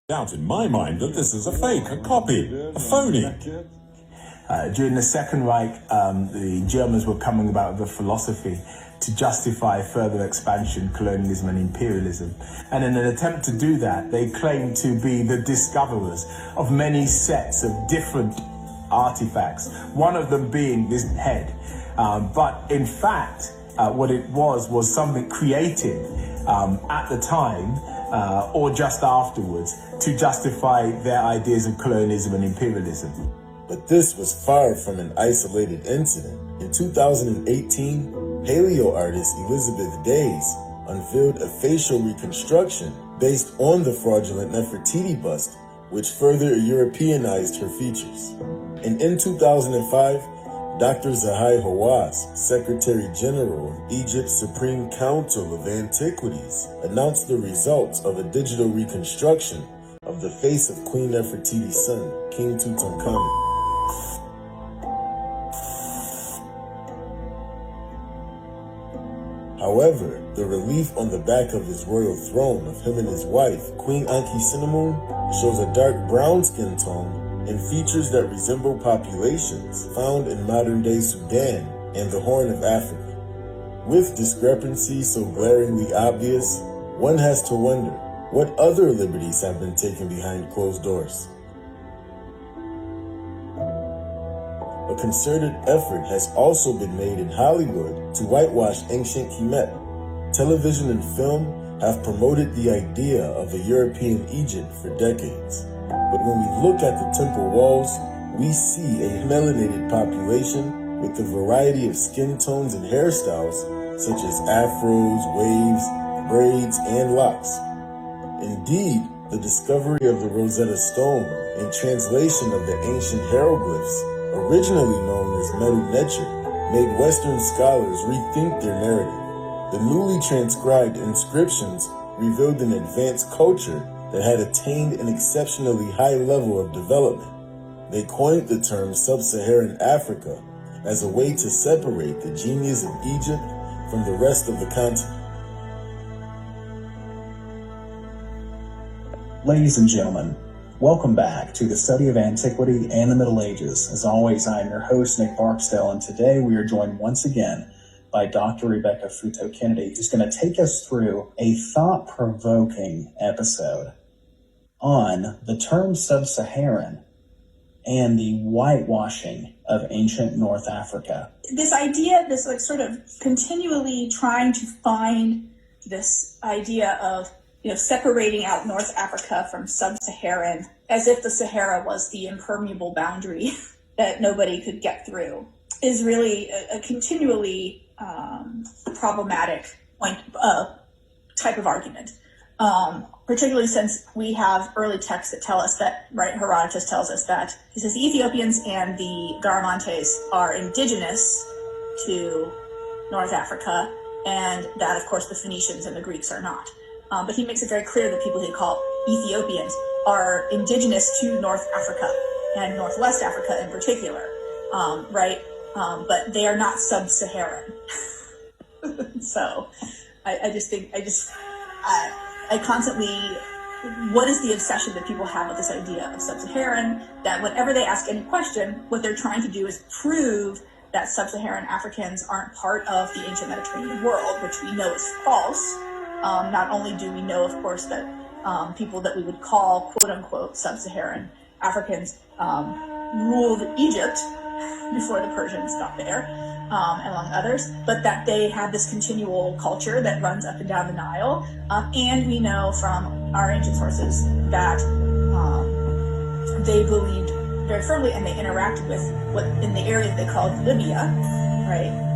Doubt in my mind that this is a fake, a copy, a phony. During the Second Reich, the Germans were coming about with a philosophy to justify further expansion, colonialism and imperialism. And in an attempt to do that, they claimed to be the discoverers of many sets of different artifacts, one of them being this head. But in fact, what it was something created at the time or just afterwards to justify their ideas of colonialism and imperialism. But this was far from an isolated incident. In 2018, paleo artist Elizabeth Days unveiled a facial reconstruction based on the fraudulent Nefertiti bust, which further Europeanized her features. And in 2005, Dr. Zahi Hawass, Secretary General of Egypt's Supreme Council of Antiquities, announced the results of a digital reconstruction of the face of Queen Nefertiti's son, King Tutankhamun. However, the relief on the back of his royal throne of him and his wife, Queen Ankhesenamun, shows a dark brown skin tone and features that resemble populations found in modern-day Sudan and the Horn of Africa. With discrepancies so glaringly obvious, one has to wonder, what other liberties have been taken behind closed doors? A concerted effort has also been made in Hollywood to whitewash ancient Kemet. Television and film have promoted the idea of a European Egypt for decades. But when we look at the temple walls, we see a melanated population with a variety of skin tones and hairstyles, such as afros, waves, braids, and locks. Indeed, the discovery of the Rosetta Stone and translation of the ancient hieroglyphs, originally known as Medu Neter, made Western scholars rethink their narrative. The newly transcribed inscriptions revealed an advanced culture that had attained an exceptionally high level of development. They coined the term Sub-Saharan Africa as a way to separate the genius of Egypt from the rest of the continent. Ladies and gentlemen, welcome back to the study of antiquity and the Middle Ages. As always, I am your host, Nick Barksdale, and today we are joined once again by Dr. Rebecca Futo Kennedy, who's going to take us through a thought-provoking episode on the term sub-Saharan and the whitewashing of ancient North Africa. This idea, this like sort of continually trying to find this idea of, separating out North Africa from sub-Saharan, as if the Sahara was the impermeable boundary that nobody could get through, is really a continually problematic type of argument. Particularly since we have early texts that tell us that, right, Herodotus tells us that, he says the Ethiopians and the Garamantes are indigenous to North Africa, and that, of course, the Phoenicians and the Greeks are not. But he makes it very clear that people he call Ethiopians are indigenous to North Africa and Northwest Africa in particular, right? But they are not sub-Saharan. So I constantly, what is the obsession that people have with this idea of sub-Saharan, that whenever they ask any question, what they're trying to do is prove that sub-Saharan Africans aren't part of the ancient Mediterranean world, which we know is false. Not only do we know, of course, that people that we would call quote-unquote sub-Saharan Africans ruled Egypt before the Persians got there, among others, but that they have this continual culture that runs up and down the Nile. And we know from our ancient sources that they believed very firmly, and they interacted with what in the area they called Libya, right?